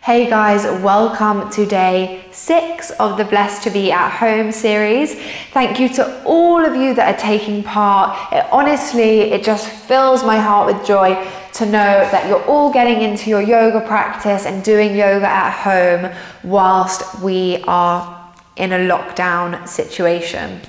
Hey guys, welcome to day 6 of the Blessed to Be at Home series. Thank you to all of you that are taking part. It just fills my heart with joy to know that you're all getting into your yoga practice and doing yoga at home whilst we are in a lockdown situation.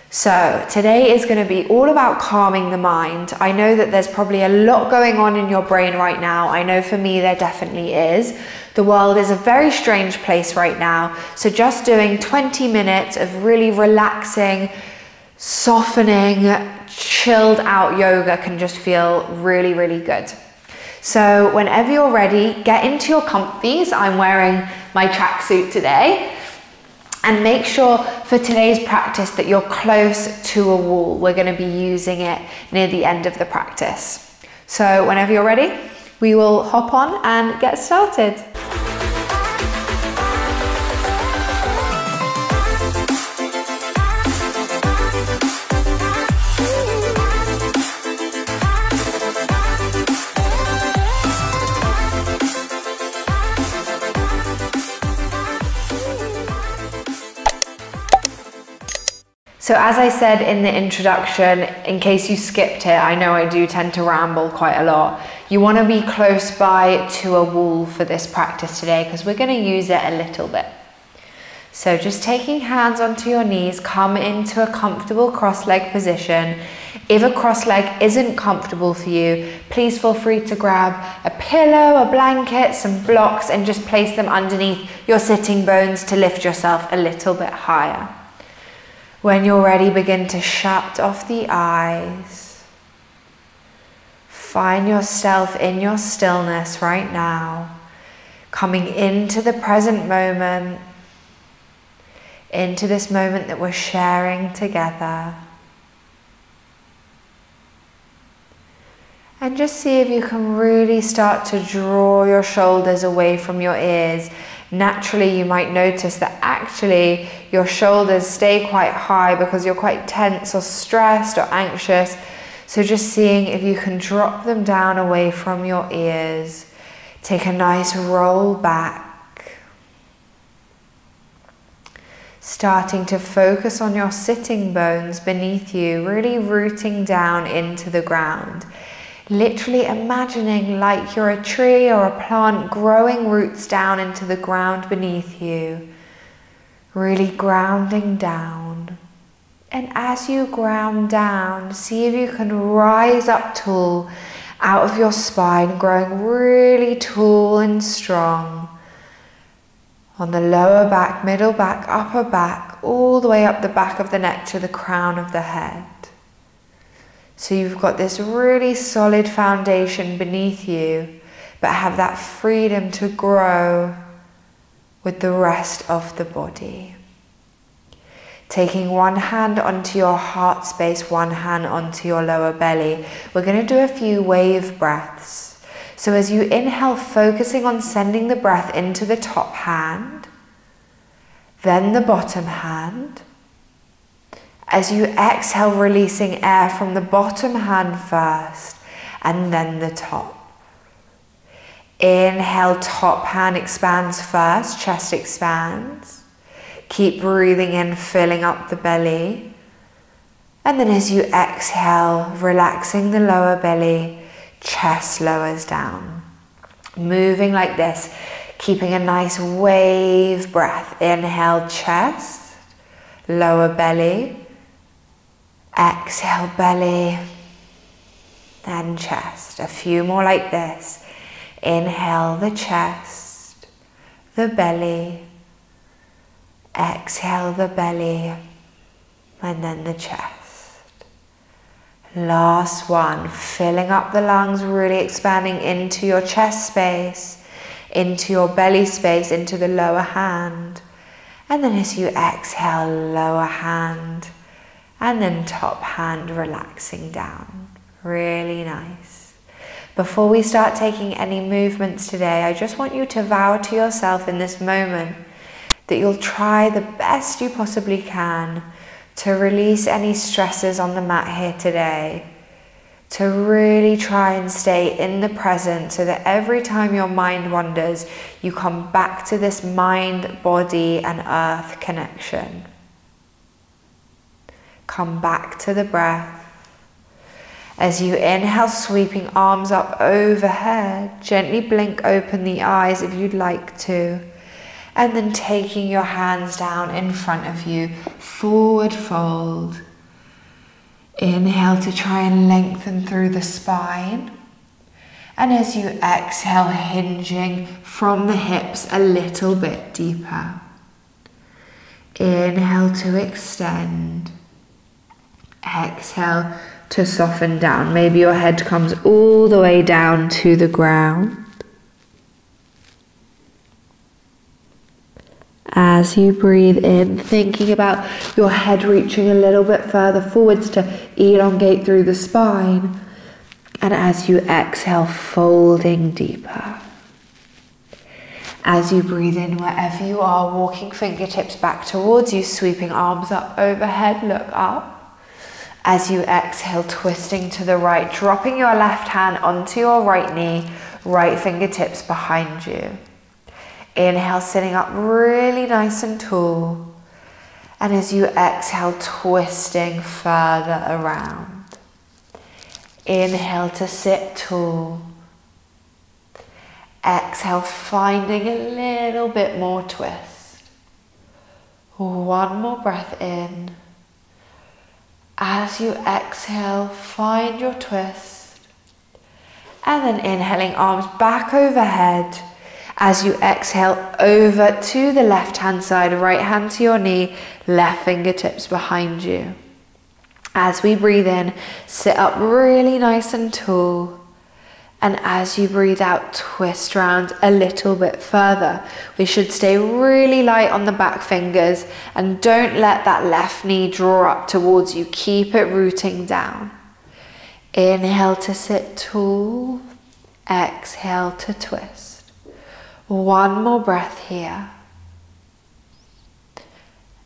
So today is going to be all about calming the mind. I know that there's probably a lot going on in your brain right now. I know for me there definitely is. The world is a very strange place right now. So just doing 20 minutes of really relaxing, softening, chilled out yoga can just feel really, really good. So whenever you're ready, get into your comfies. I'm wearing my tracksuit today. And make sure for today's practice that you're close to a wall. We're going to be using it near the end of the practice. So whenever you're ready, we will hop on and get started. So as I said in the introduction, in case you skipped it, I know I do tend to ramble quite a lot. You want to be close by to a wall for this practice today because we're going to use it a little bit. So just taking hands onto your knees, come into a comfortable cross-leg position. If a cross-leg isn't comfortable for you, please feel free to grab a pillow, a blanket, some blocks, and just place them underneath your sitting bones to lift yourself a little bit higher. When you're ready, begin to shut off the eyes. Find yourself in your stillness right now, coming into the present moment, into this moment that we're sharing together. And just see if you can really start to draw your shoulders away from your ears. Naturally, you might notice that actually your shoulders stay quite high because you're quite tense or stressed or anxious. So just seeing if you can drop them down away from your ears. Take a nice roll back. Starting to focus on your sitting bones beneath you, really rooting down into the ground. Literally imagining like you're a tree or a plant growing roots down into the ground beneath you. Really grounding down. And as you ground down, see if you can rise up tall out of your spine, growing really tall and strong. On the lower back, middle back, upper back, all the way up the back of the neck to the crown of the head. So you've got this really solid foundation beneath you, but have that freedom to grow with the rest of the body. Taking one hand onto your heart space, one hand onto your lower belly. We're going to do a few wave breaths. So as you inhale, focusing on sending the breath into the top hand, then the bottom hand. As you exhale, releasing air from the bottom hand first, and then the top. Inhale, top hand expands first, chest expands. Keep breathing in, filling up the belly. And then as you exhale, relaxing the lower belly, chest lowers down. Moving like this, keeping a nice wave breath. Inhale, chest, lower belly. Exhale, belly, then chest. A few more like this. Inhale, the chest, the belly. Exhale, the belly, and then the chest. Last one, filling up the lungs, really expanding into your chest space, into your belly space, into the lower hand. And then as you exhale, lower hand, and then top hand relaxing down. Really nice. Before we start taking any movements today, I just want you to vow to yourself in this moment that you'll try the best you possibly can to release any stresses on the mat here today. to really try and stay in the present, so that every time your mind wanders, you come back to this mind, body, and earth connection. Come back to the breath. As you inhale, sweeping arms up overhead, gently blink open the eyes if you'd like to, and then taking your hands down in front of you, forward fold. Inhale to try and lengthen through the spine. And as you exhale, hinging from the hips a little bit deeper. Inhale to extend. Exhale to soften down. Maybe your head comes all the way down to the ground. As you breathe in, thinking about your head reaching a little bit further forwards to elongate through the spine. And as you exhale, folding deeper. As you breathe in, wherever you are, walking fingertips back towards you, sweeping arms up overhead, look up. As you exhale, twisting to the right, dropping your left hand onto your right knee, right fingertips behind you. Inhale, sitting up really nice and tall. And as you exhale, twisting further around. Inhale to sit tall. Exhale, finding a little bit more twist. One more breath in. As you exhale, find your twist. And then inhaling, arms back overhead. As you exhale, over to the left hand side, right hand to your knee, left fingertips behind you. As we breathe in, sit up really nice and tall. And as you breathe out, twist round a little bit further. We should stay really light on the back fingers and don't let that left knee draw up towards you. Keep it rooting down. Inhale to sit tall. Exhale to twist. One more breath here.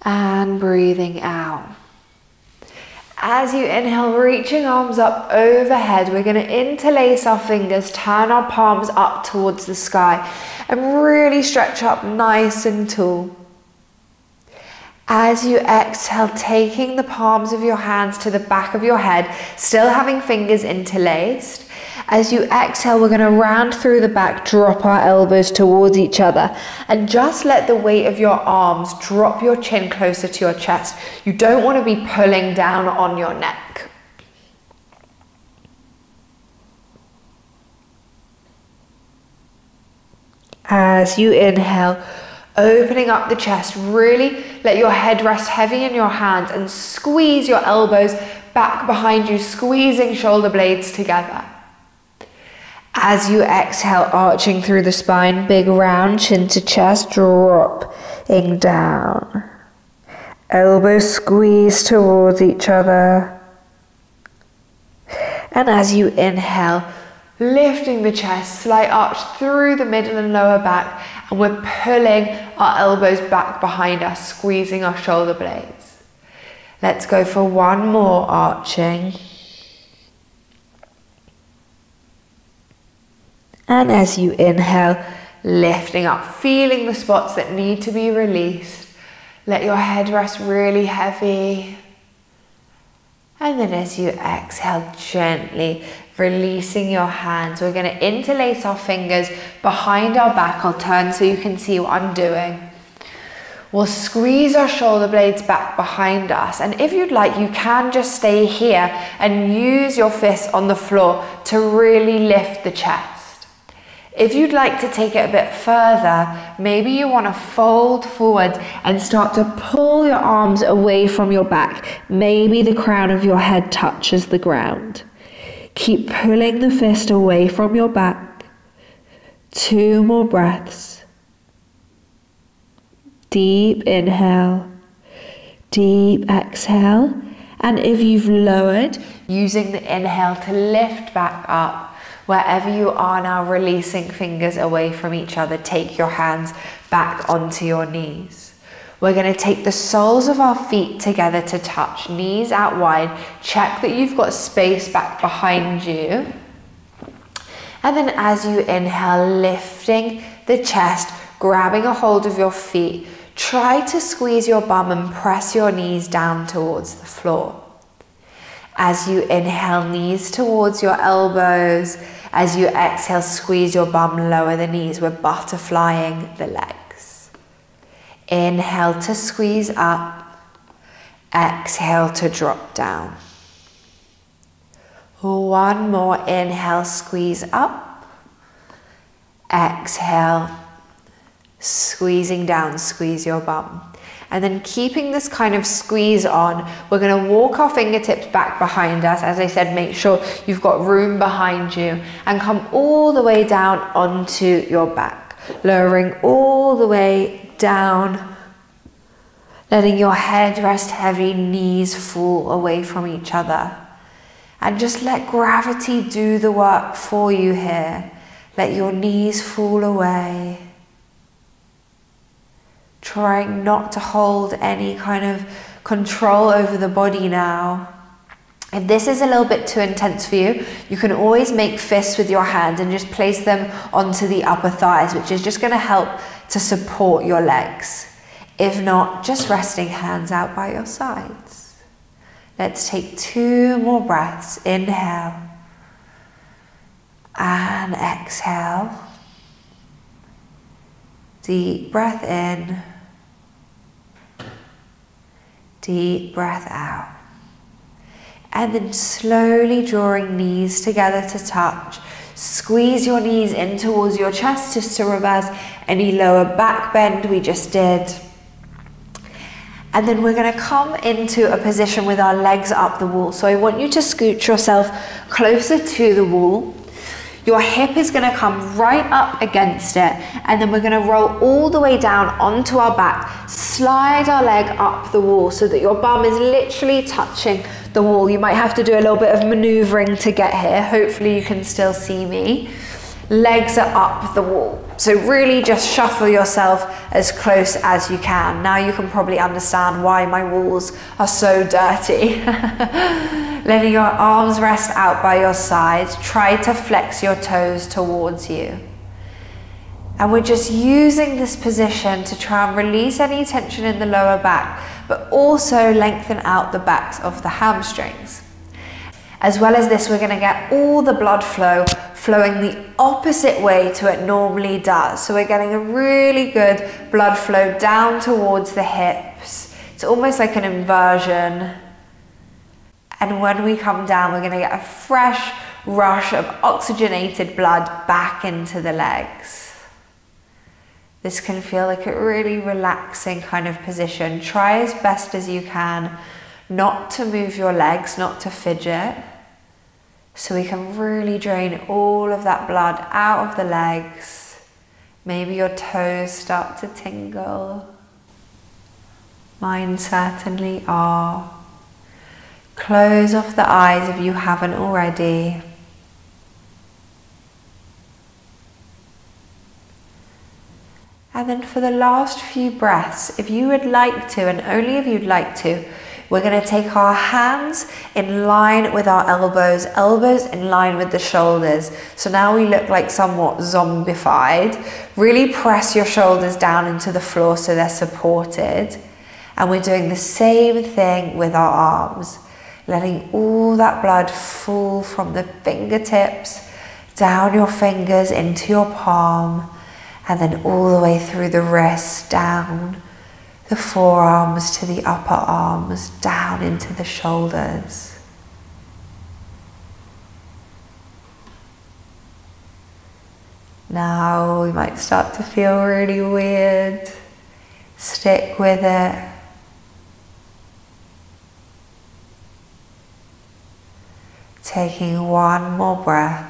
And breathing out. As you inhale, reaching arms up overhead, we're going to interlace our fingers, turn our palms up towards the sky, and really stretch up nice and tall. As you exhale, taking the palms of your hands to the back of your head, still having fingers interlaced. As you exhale, we're going to round through the back, drop our elbows towards each other, and just let the weight of your arms drop your chin closer to your chest. You don't want to be pulling down on your neck. As you inhale, opening up the chest, really let your head rest heavy in your hands and squeeze your elbows back behind you, squeezing shoulder blades together. As you exhale, arching through the spine, big round chin to chest, dropping down. Elbows squeeze towards each other. And as you inhale, lifting the chest, slight arch through the middle and lower back, and we're pulling our elbows back behind us, squeezing our shoulder blades. Let's go for one more arching. And as you inhale, lifting up, feeling the spots that need to be released. Let your head rest really heavy. And then as you exhale, gently releasing your hands. We're going to interlace our fingers behind our back. I'll turn so you can see what I'm doing. We'll squeeze our shoulder blades back behind us. And if you'd like, you can just stay here and use your fists on the floor to really lift the chest. If you'd like to take it a bit further, maybe you want to fold forward and start to pull your arms away from your back. Maybe the crown of your head touches the ground. Keep pulling the fist away from your back. 2 more breaths. Deep inhale, deep exhale. And if you've lowered, using the inhale to lift back up. Wherever you are now, releasing fingers away from each other, take your hands back onto your knees. We're going to take the soles of our feet together to touch, knees out wide. Check that you've got space back behind you. And then as you inhale, lifting the chest, grabbing a hold of your feet, try to squeeze your bum and press your knees down towards the floor. As you inhale, knees towards your elbows. As you exhale, squeeze your bum, lower the knees. We're butterflying the legs. Inhale to squeeze up. Exhale to drop down. One more inhale, squeeze up. Exhale, squeezing down, squeeze your bum. And then keeping this kind of squeeze on, we're going to walk our fingertips back behind us. As I said, make sure you've got room behind you and come all the way down onto your back. Lowering all the way down, letting your head rest heavy, knees fall away from each other. And just let gravity do the work for you here. Let your knees fall away. Trying not to hold any kind of control over the body now. If this is a little bit too intense for you, you can always make fists with your hands and just place them onto the upper thighs, which is just going to help to support your legs. If not, just resting hands out by your sides. Let's take 2 more breaths. Inhale and exhale. Deep breath in. Deep breath out. And then slowly drawing knees together to touch. Squeeze your knees in towards your chest just to reverse any lower back bend we just did. And then we're going to come into a position with our legs up the wall. So I want you to scooch yourself closer to the wall. Your hip is going to come right up against it, and then we're going to roll all the way down onto our back, slide our leg up the wall so that your bum is literally touching the wall. You might have to do a little bit of maneuvering to get here. Hopefully you can still see me. Legs are up the wall. So really just shuffle yourself as close as you can. Now you can probably understand why my walls are so dirty. Letting your arms rest out by your sides. Try to flex your toes towards you. And we're just using this position to try and release any tension in the lower back, but also lengthen out the backs of the hamstrings. As well as this, we're going to get all the blood flow flowing the opposite way to it normally does. So we're getting a really good blood flow down towards the hips. It's almost like an inversion. And when we come down, we're going to get a fresh rush of oxygenated blood back into the legs. This can feel like a really relaxing kind of position. Try as best as you can not to move your legs, not to fidget, so we can really drain all of that blood out of the legs. Maybe your toes start to tingle. Mine certainly are. Close off the eyes if you haven't already. And then for the last few breaths, if you would like to, and only if you'd like to, we're going to take our hands in line with our elbows, elbows in line with the shoulders. So now we look like somewhat zombified. Really press your shoulders down into the floor so they're supported. And we're doing the same thing with our arms. Letting all that blood fall from the fingertips, down your fingers into your palm, and then all the way through the wrists, down the forearms to the upper arms, down into the shoulders. Now we might start to feel really weird. Stick with it. Taking one more breath.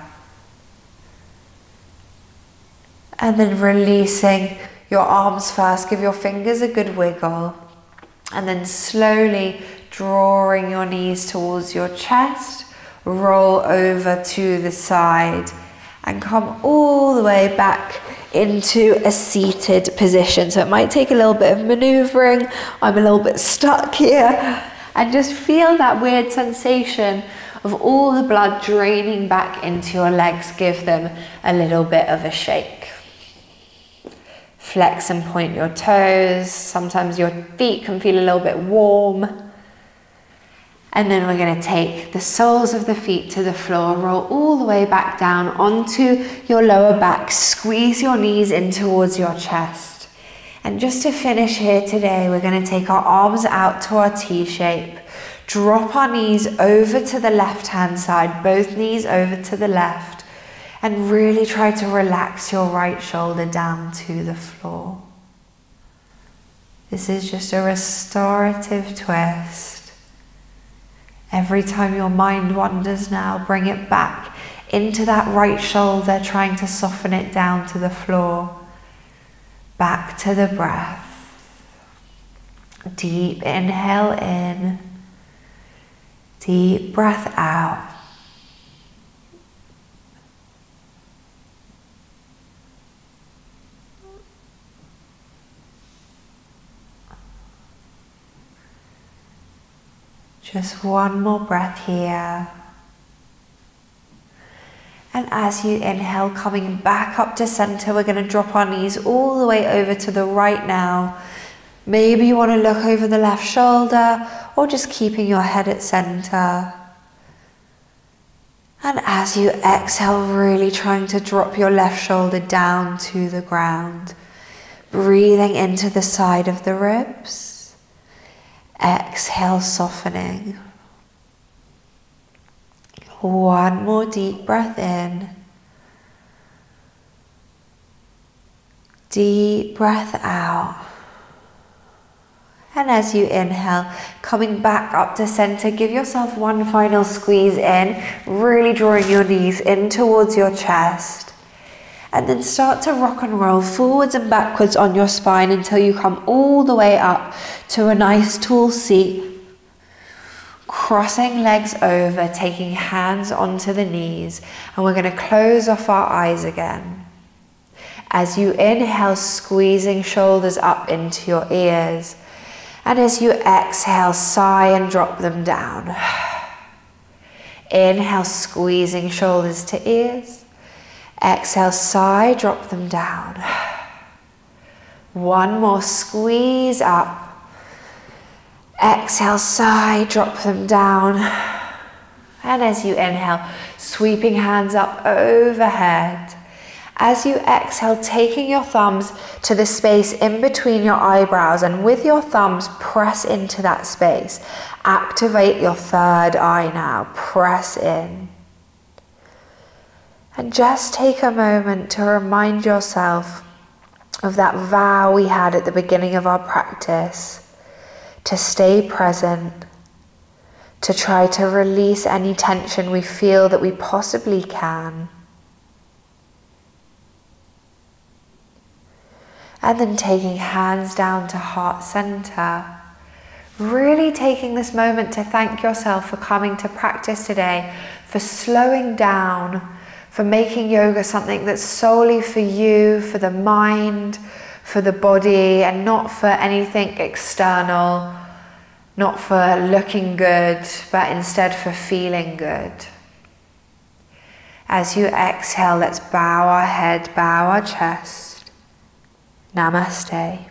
And then releasing your arms first. Give your fingers a good wiggle. And then slowly drawing your knees towards your chest. Roll over to the side. And come all the way back into a seated position. So it might take a little bit of maneuvering. I'm a little bit stuck here. And just feel that weird sensation of all the blood draining back into your legs. Give them a little bit of a shake. Flex and point your toes. Sometimes your feet can feel a little bit warm. And then we're going to take the soles of the feet to the floor, roll all the way back down onto your lower back, squeeze your knees in towards your chest. And just to finish here today, we're going to take our arms out to our T shape, drop our knees over to the left hand side, both knees over to the left, and really try to relax your right shoulder down to the floor. This is just a restorative twist. Every time your mind wanders now, bring it back into that right shoulder, trying to soften it down to the floor. Back to the breath. Deep inhale in. Deep breath out. Just one more breath here. And as you inhale, coming back up to center, we're going to drop our knees all the way over to the right now. Maybe you want to look over the left shoulder, or just keeping your head at center. And as you exhale, really trying to drop your left shoulder down to the ground. Breathing into the side of the ribs. Exhale, softening. One more deep breath in. Deep breath out. And as you inhale, coming back up to center, give yourself one final squeeze in, really drawing your knees in towards your chest. And then start to rock and roll forwards and backwards on your spine until you come all the way up to a nice tall seat. Crossing legs over, taking hands onto the knees. And we're going to close off our eyes again. As you inhale, squeezing shoulders up into your ears. And as you exhale, sigh and drop them down. Inhale, squeezing shoulders to ears. Exhale, sigh, drop them down. One more, squeeze up. Exhale, sigh, drop them down. And as you inhale, sweeping hands up overhead. As you exhale, taking your thumbs to the space in between your eyebrows, and with your thumbs, press into that space. Activate your third eye now, press in. And just take a moment to remind yourself of that vow we had at the beginning of our practice, to stay present, to try to release any tension we feel that we possibly can. And then taking hands down to heart center, really taking this moment to thank yourself for coming to practice today, for slowing down, for making yoga something that's solely for you, for the mind, for the body, and not for anything external, not for looking good, but instead for feeling good. As you exhale, let's bow our head, bow our chest. Namaste.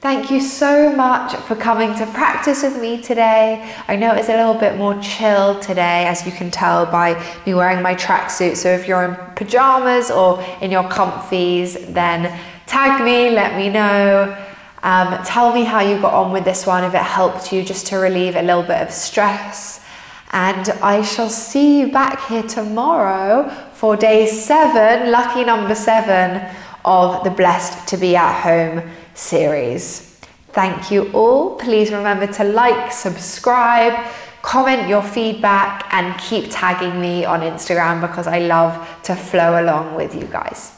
Thank you so much for coming to practice with me today. I know it's a little bit more chill today, as you can tell by me wearing my tracksuit. So if you're in pajamas or in your comfies, then tag me, let me know. Tell me how you got on with this one, if it helped you just to relieve a little bit of stress. And I shall see you back here tomorrow for day 7, lucky number 7 of the Blessed to Be at Home series. Thank you all. Please remember to like, subscribe, comment your feedback, and keep tagging me on Instagram because I love to flow along with you guys.